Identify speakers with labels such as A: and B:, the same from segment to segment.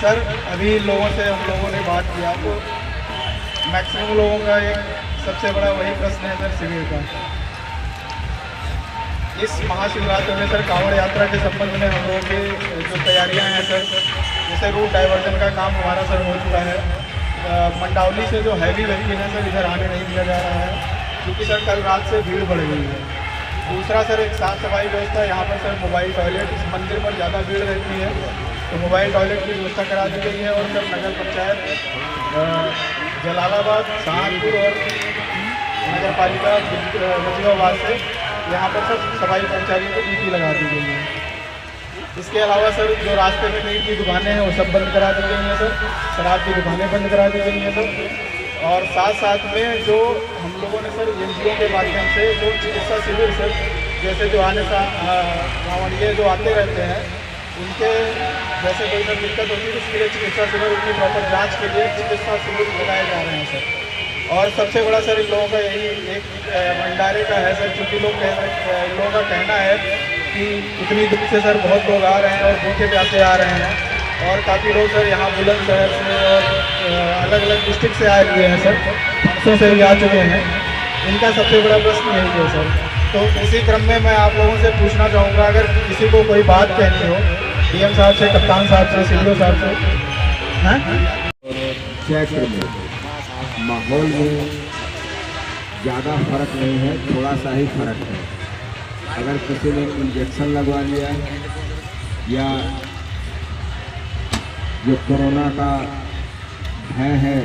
A: Sir अभी लोगों से हम लोगों ने बात किया तो मैक्सिमम लोगों का एक सबसे बड़ा वही प्रश्न है सर, शिविर का। इस महाशिवरात्रि में सर कांवड़ यात्रा के संबंध में हम लोगों की जो तैयारियां हैं सर, जैसे रूट डाइवर्जन का काम हमारा सर हो चुका है। मंडावली से जो हैवी व्हीकल है सर इधर आने नहीं दिया जा रहा है, क्योंकि सर कल रात से भीड़ बढ़ गई है। दूसरा सर एक साफ़ सफाई व्यवस्था, यहाँ पर सर मोबाइल टॉयलेट, इस मंदिर पर ज़्यादा भीड़ रहती है तो मोबाइल टॉयलेट की व्यवस्था करा दी गई है। और सर नगर पंचायत जलालाबाद, सहारनपुर और नगर पालिका नजीबाबाद से यहाँ पर सर सफाई कर्मचारियों को ड्यूटी लगा दी गई है। इसके अलावा सर जो रास्ते में मीट की दुकानें हैं वो सब बंद करा दी गई हैं सर, शराब की दुकानें बंद करा दी गई हैं सर। और साथ साथ में जो हम लोगों ने सर एनजीओ के माध्यम से जो चिकित्सा शिविर सर, जैसे जो आने का गाँवड़िए जो आते रहते हैं उनके जैसे कोई सर दिक्कत होती है उसके लिए चिकित्सा शिविर, उनकी प्रॉपर जाँच के लिए चिकित्सा शिविर लगाए जा रहे हैं सर। और सबसे बड़ा सर इन लोगों का यही एक भंडारे का है सर, क्योंकि इन लोगों का कहना है कि इतनी दूर से सर बहुत लोग आ रहे हैं और भूखे प्यासे आ रहे हैं और काफ़ी लोग सर यहाँ बुलंदशहर से और अलग अलग डिस्ट्रिक्ट से आए हुए हैं सर, बसों से भी आ चुके हैं। इनका सबसे बड़ा प्रश्न यही है सर। तो इसी क्रम में मैं आप लोगों से पूछना चाहूँगा, अगर किसी को कोई बात कहनी हो डीएम साहब से, कप्तान साहब से, सीडीओ साहब से।
B: हाँ, माहौल में ज़्यादा फर्क नहीं है, थोड़ा सा ही फर्क है। अगर किसी ने इंजेक्शन लगवा लिया या जो कोरोना का भय है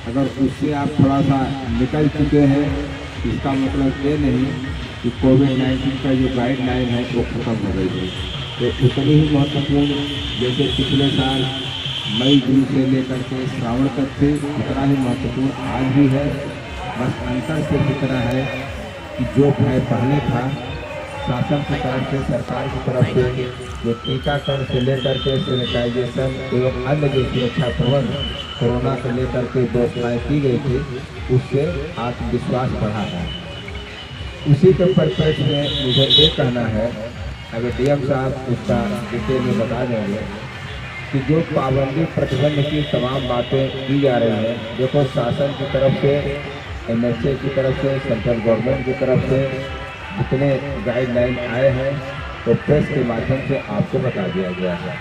B: अगर उससे आप थोड़ा सा निकल चुके हैं, इसका मतलब ये नहीं कि कोविड-19 का जो गाइडलाइन है वो खत्म हो गई है। तो उतनी ही महत्वपूर्ण जैसे पिछले साल मई जून से लेकर के श्रावण तक थे, उतना ही महत्वपूर्ण आज भी है। बस अंतर सिर्फ इतना है कि जो भय पहले था शासन की तरफ से, सरकार की तरफ से जो टीकाकरण से लेकर के सैनिटाइजेशन एवं अन्य जो सुरक्षा प्रबंध कोरोना से लेकर के व्यवस्थाएँ की गई थी, उससे आत्मविश्वास बढ़ा है। उसी के परिप्रेक्ष्य में मुझे ये कहना है, अगर डीएम साहब उसका डिटेल में बता देंगे कि जो पाबंदी प्रतिबंध की तमाम बातें की जा रही हैं, देखो शासन की तरफ से, एमएचए की तरफ से, सेंट्रल गवर्नमेंट की तरफ से जितने गाइडलाइन आए हैं तो प्रेस के माध्यम से आपको बता दिया गया है।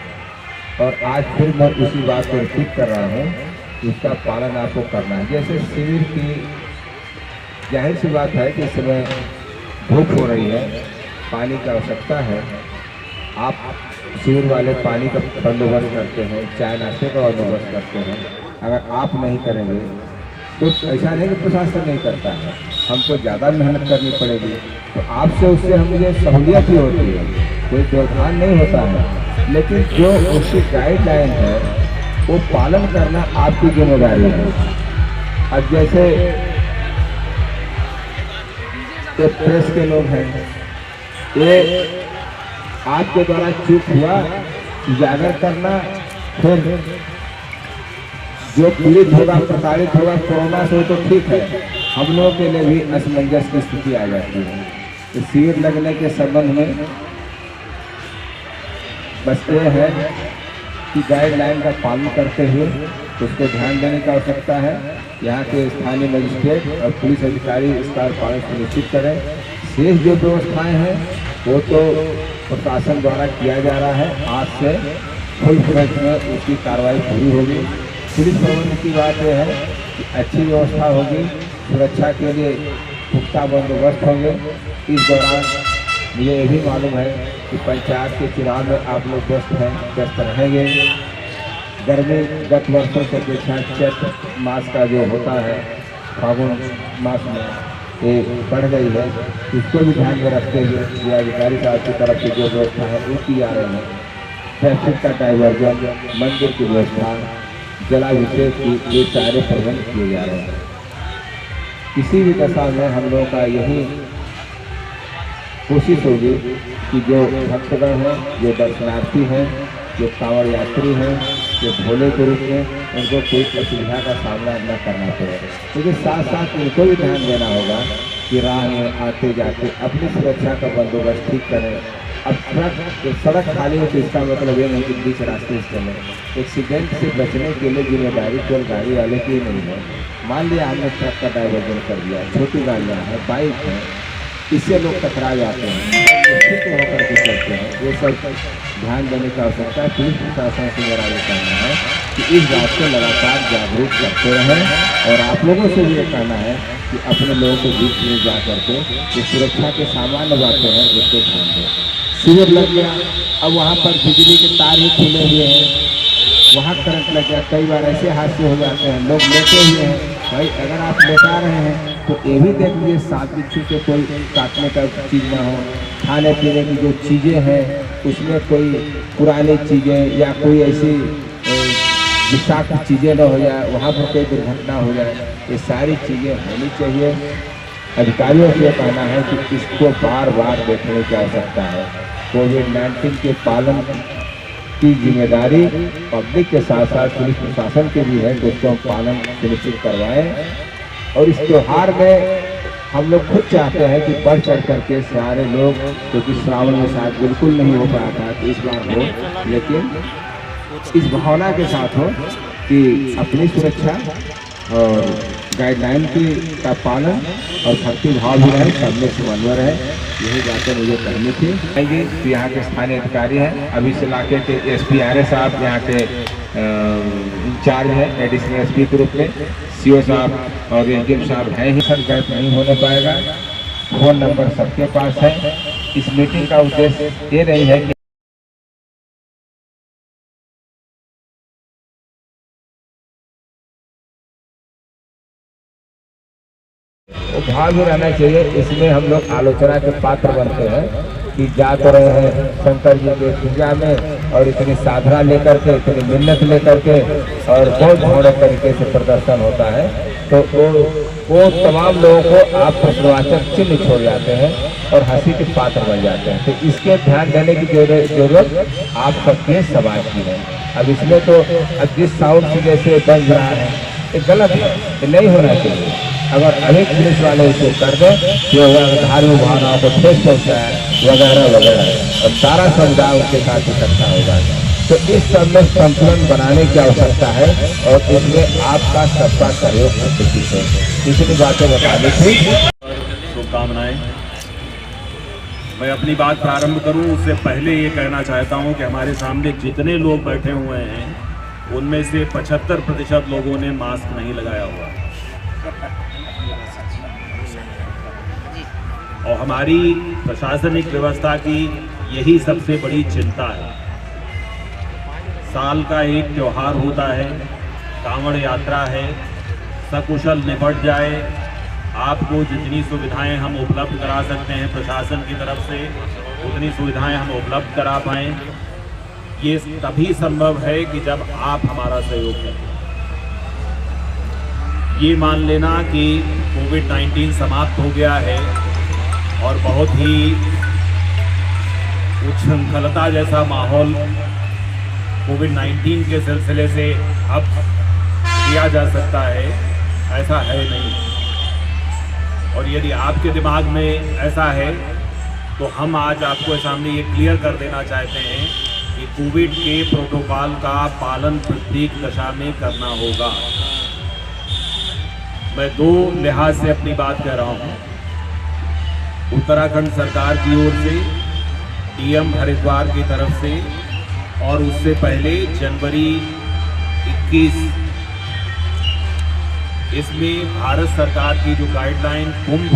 B: और आज फिर मैं उसी बात को रिपीट कर रहा हूँ कि उसका पालन आपको करना है। जैसे शिविर की जाहिर सी बात है कि इस समय धूप हो रही है, पानी की आवश्यकता है, आप शिविर वाले पानी का बंदोबस्त करते हैं, चाय नाश्ते का बंदोबस्त करते हैं। अगर आप नहीं करेंगे तो ऐसा नहीं कि प्रशासन नहीं करता है, हमको ज़्यादा मेहनत करनी पड़ेगी। तो आपसे उससे हम मुझे सहूलियत ही होती है, कोई व्यवधान नहीं होता है, लेकिन जो उसकी गाइडलाइन है वो पालन करना आपकी जिम्मेदारी है। अब जैसे तो प्रेस के लोग हैं, ये आपके द्वारा चूक हुआ, उजागर करना, फिर जो पीड़ित होगा, प्रताड़ित होगा कोरोना से तो ठीक है, हम लोगों के लिए भी असमंजस की स्थिति आ जाती है। तो शिविर लगने के संबंध में बस ये है कि गाइडलाइन का पालन करते हुए उसको ध्यान देने की आवश्यकता है। यहाँ के स्थानीय मजिस्ट्रेट और पुलिस अधिकारी इसका पालन सुनिश्चित करें। शेष जो व्यवस्थाएं हैं वो तो प्रशासन द्वारा किया जा रहा है, आज से फुल फ्लैश में उसकी कार्रवाई पूरी होगी। पुलिस प्रबंध की बात यह है कि अच्छी व्यवस्था होगी, सुरक्षा के लिए पुख्ता बंदोबस्त होंगे। इस दौरान मुझे ये भी मालूम है कि पंचायत के चुनाव में आप लोग व्यस्त रहेंगे। गर्मी गत वर्षों से अपेक्षा चैत्र मास का जो होता है, फागुन मास में ये बढ़ गई है, इसको भी ध्यान में रखते हुए जिलाधिकारी साहब की तरफ से जो व्यवस्था है वो की जा रही है। ट्रैफिक का डाइवर्जन, मंदिर की व्यवस्था, जलाभिषेक की, ये सारे प्रबंध किए जा रहे हैं। किसी भी दशा में हम लोगों का यही कोशिश होगी कि जो भक्तगण हैं, जो दर्शनार्थी हैं, जो कांवड़ यात्री हैं, जो भोले के रूप में, उनको कोई असुविधा का सामना न करना पड़े। लेकिन साथ साथ उनको भी ध्यान देना होगा कि राह में आते जाते अपनी सुरक्षा का बंदोबस्त ठीक करें, अब सड़क खाली है तो इसका मतलब ये नहीं कि बीच रास्ते से चले। एक्सीडेंट से बचने के लिए जिम्मेदारी केवल गाड़ी वाले की नहीं है। मान लिया हमने ट्रक का डाइवर्जन कर दिया, छोटी गाड़ियाँ हैं, बाइक है, इससे लोग टकरा जाते हैं, निश्चित होकर के चलते हैं। ये सब ध्यान देने की आवश्यकता है। पुलिस प्रशासन से मेरा ये कहना है कि इस बात को लगातार जागरूक करते रहें और आप लोगों से भी ये कहना है कि अपने लोगों के बीच में जा करके जो सुरक्षा के सामान्य बातें हैं उसको ध्यान दें। शिविर लग गया, अब वहाँ पर बिजली के तार ही खुले हुए हैं, वहाँ करंट लग गया, कई बार ऐसे हादसे हो जाते हैं, लोग लेटे हुए हैं। भाई अगर आप लेटा रहे हैं तो ये भी देख लीजिए साथ बिच्छू के कोई काटने का चीज़ ना हो, खाने पीने की जो चीज़ें हैं उसमें कोई पुरानी चीज़ें या कोई ऐसी विषाक्त चीज़ें न हो जाए, वहाँ पर कोई दुर्घटना हो जाए, ये सारी चीज़ें होनी चाहिए। अधिकारियों से कहना है कि इसको बार बार देखने की आवश्यकता है। कोविड-19 के पालन की जिम्मेदारी पब्लिक के साथ साथ पुलिस प्रशासन के भी है कि उसको हम पालन सुनिश्चित करवाएं। और इस त्यौहार में हम लोग खुद चाहते हैं कि बढ़ चढ़ करके सारे लोग, क्योंकि श्रावण में शायद बिल्कुल नहीं हो पाया था तो इस बार हो, लेकिन इस भावना के साथ हो कि अपनी सुरक्षा और गाइडलाइन का पालन और भक्ति भाव भी रहे, सब में समन्वय रहे। यही बातें मुझे कहनी थी। आएंगे तो यहाँ के स्थानीय अधिकारी हैं, अभी इस इलाके के एसपी आर्य साहब यहाँ के इंचार्ज हैं एडिशनल एसपी के रूप में, सीओ साहब और एसडीएम साहब हैं ही। सर गैप नहीं होने पाएगा, फ़ोन नंबर सबके पास है। इस मीटिंग का उद्देश्य ये नहीं है कि भाव भी रहना चाहिए। इसमें हम लोग आलोचना के पात्र बनते हैं कि जा तो रहे हैं शंकर जी के पूजा में और इतनी साधना लेकर के, इतनी मिन्नत लेकर के और बहुत घोड़े तरीके से प्रदर्शन होता है, तो वो तमाम लोगों को आप प्रश्नवाचक चिन्ह छोड़ जाते हैं और हंसी के पात्र बन जाते हैं। तो इसके ध्यान देने की जरूरत आप सबके समाज की है। अब इसमें तो अब जिस साउंड से जैसे बन रहा है ये गलत है, ये नहीं होना चाहिए। अगर अनेक पुलिस वाले इसे कर दें तो धार्मिक भावनाओं को ठेस पहुँचाए वगैरह वगैरह और सारा समुदाय उनके साथ इकट्ठा होगा। तो इस सब में संतुलन बनाने की आवश्यकता है और इसमें आपका सबका सहयोग अपेक्षित है। इतनी बातें बतानी थी।
C: शुभकामनाएं। मैं अपनी बात प्रारंभ करूं उससे पहले ये कहना चाहता हूं कि हमारे सामने जितने लोग बैठे हुए हैं उनमें से 75% लोगों ने मास्क नहीं लगाया हुआ और हमारी प्रशासनिक व्यवस्था की यही सबसे बड़ी चिंता है। साल का एक त्यौहार होता है, कांवड़ यात्रा है, सकुशल निपट जाए। आपको जितनी सुविधाएं हम उपलब्ध करा सकते हैं प्रशासन की तरफ से उतनी सुविधाएं हम उपलब्ध करा पाएँ। ये तभी संभव है कि जब आप हमारा सहयोग करें। ये मान लेना कि कोविड-19 समाप्त हो गया है और बहुत ही उच्छृंखलता जैसा माहौल कोविड-19 के सिलसिले से अब किया जा सकता है, ऐसा है नहीं। और यदि आपके दिमाग में ऐसा है तो हम आज आपको सामने ये क्लियर कर देना चाहते हैं कि कोविड के प्रोटोकॉल का पालन प्रत्येक दशा में करना होगा। मैं दो लिहाज से अपनी बात कह रहा हूँ। उत्तराखंड सरकार की ओर से, डीएम हरिद्वार की तरफ से और उससे पहले जनवरी 21 इसमें भारत सरकार की जो गाइडलाइन कुंभ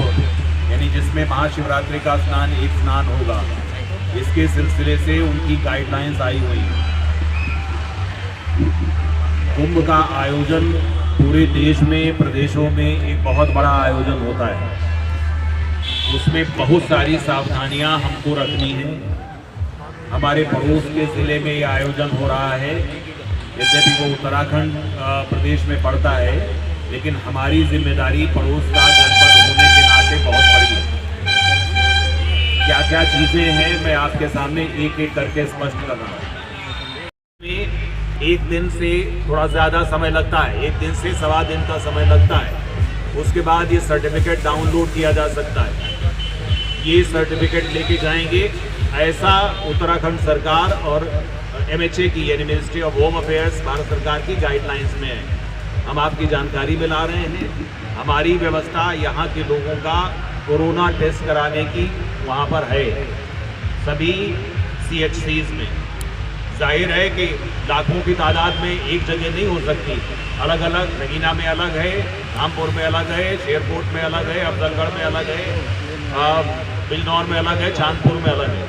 C: यानी जिसमें महाशिवरात्रि का स्नान एक स्नान होगा, इसके सिलसिले से उनकी गाइडलाइंस आई हुई है। कुंभ का आयोजन पूरे देश में, प्रदेशों में एक बहुत बड़ा आयोजन होता है। उसमें बहुत सारी सावधानियां हमको रखनी है। हमारे पड़ोस के ज़िले में ये आयोजन हो रहा है, यद्यपि वो उत्तराखंड प्रदेश में पड़ता है, लेकिन हमारी जिम्मेदारी पड़ोस का जनपद होने के नाते बहुत बड़ी है। क्या क्या चीज़ें हैं मैं आपके सामने एक एक करके स्पष्ट कर रहा हूँ। एक दिन से थोड़ा ज़्यादा समय लगता है, एक दिन से सवा दिन का समय लगता है। उसके बाद ये सर्टिफिकेट डाउनलोड किया जा सकता है। ये सर्टिफिकेट लेके जाएंगे ऐसा उत्तराखंड सरकार और MHA की यानी ministry of home affairs Bharat सरकार की गाइडलाइंस में है। हम आपकी जानकारी में ला रहे हैं। हमारी व्यवस्था यहाँ के लोगों का कोरोना टेस्ट कराने की वहाँ पर है सभी CHCs में। जाहिर है कि लाखों की तादाद में एक जगह नहीं हो सकती, अलग अलग, नगीना में अलग है, रामपुर में अलग है, शेरकोट में अलग है, अफजलगढ़ में अलग है, बिजनौर में अलग है, चांदपुर में अलग है।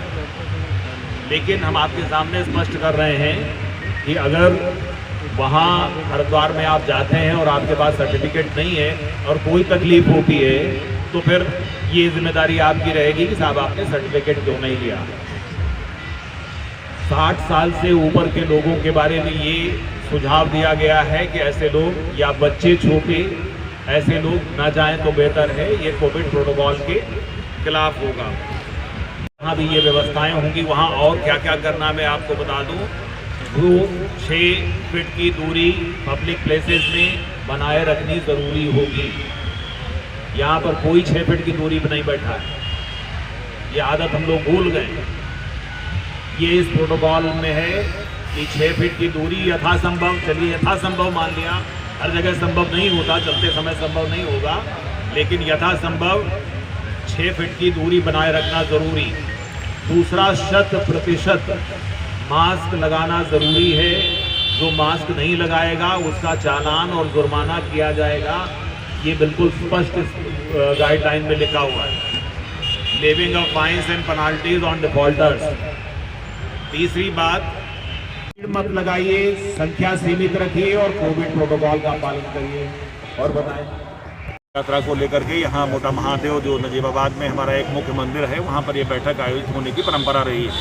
C: लेकिन हम आपके सामने स्पष्ट कर रहे हैं कि अगर वहाँ हरिद्वार में आप जाते हैं और आपके पास सर्टिफिकेट नहीं है और कोई तकलीफ होती है तो फिर ये जिम्मेदारी आपकी रहेगी कि साहब आपने सर्टिफिकेट क्यों नहीं लिया। 60 साल से ऊपर के लोगों के बारे में ये सुझाव दिया गया है कि ऐसे लोग या बच्चे छोटे ऐसे लोग ना जाएं तो बेहतर है। ये कोविड प्रोटोकॉल के खिलाफ होगा। वहाँ भी ये व्यवस्थाएं होंगी। वहाँ और क्या क्या करना मैं आपको बता दूँ। 6 फीट की दूरी पब्लिक प्लेसेस में बनाए रखनी ज़रूरी होगी। यहाँ पर कोई 6 फीट की दूरी पर नहीं बैठा है। ये आदत हम लोग भूल गए। ये इस प्रोटोकॉल में है कि 6 फीट की दूरी यथासंभव, चलिए यथासंभव मान लिया, हर जगह संभव नहीं होता, चलते समय संभव नहीं होगा, लेकिन यथासंभव 6 फीट की दूरी बनाए रखना ज़रूरी। दूसरा, 100% मास्क लगाना ज़रूरी है। जो मास्क नहीं लगाएगा उसका चालान और जुर्माना किया जाएगा। ये बिल्कुल स्पष्ट गाइडलाइन में लिखा हुआ है। Levying of fines and penalties on defaulters. तीसरी बात, भीड़ मत लगाइए, संख्या सीमित रखिए और कोविड प्रोटोकॉल का पालन करिए। और बताएं। यात्रा को लेकर के यहाँ मोटा महादेव जो नजीबाबाद में हमारा एक मुख्य मंदिर है, वहाँ पर ये बैठक आयोजित होने की परंपरा रही है।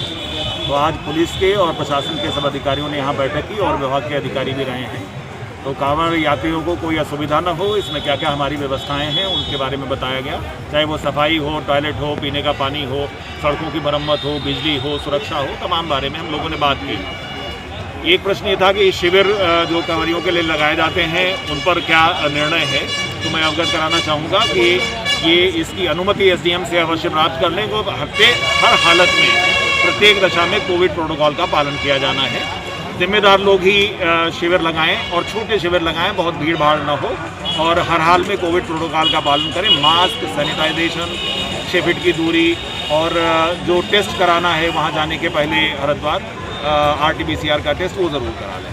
C: तो आज पुलिस के और प्रशासन के सब अधिकारियों ने यहाँ बैठक की और विभाग के अधिकारी भी रहे हैं। तो कांवड़ यात्रियों को कोई असुविधा न हो, इसमें क्या क्या हमारी व्यवस्थाएं हैं उनके बारे में बताया गया। चाहे वो सफाई हो, टॉयलेट हो, पीने का पानी हो, सड़कों की मरम्मत हो, बिजली हो, सुरक्षा हो, तमाम बारे में हम लोगों ने बात की। एक प्रश्न ये था कि शिविर जो कांवड़ियों के लिए लगाए जाते हैं उन पर क्या निर्णय है। तो मैं अवगत कराना चाहूँगा कि ये इसकी अनुमति SDM से अवश्य प्राप्त कर लें। वो हर हालत में प्रत्येक दशा में कोविड प्रोटोकॉल का पालन किया जाना है। जिम्मेदार लोग ही शिविर लगाएं और छोटे शिविर लगाएं, बहुत भीड़ भाड़ न हो, और हर हाल में कोविड प्रोटोकॉल का पालन करें। मास्क, सैनिटाइजेशन, 6 फीट की दूरी, और जो टेस्ट कराना है वहाँ जाने के पहले हरिद्वार RT-PCR का टेस्ट वो ज़रूर करा लें।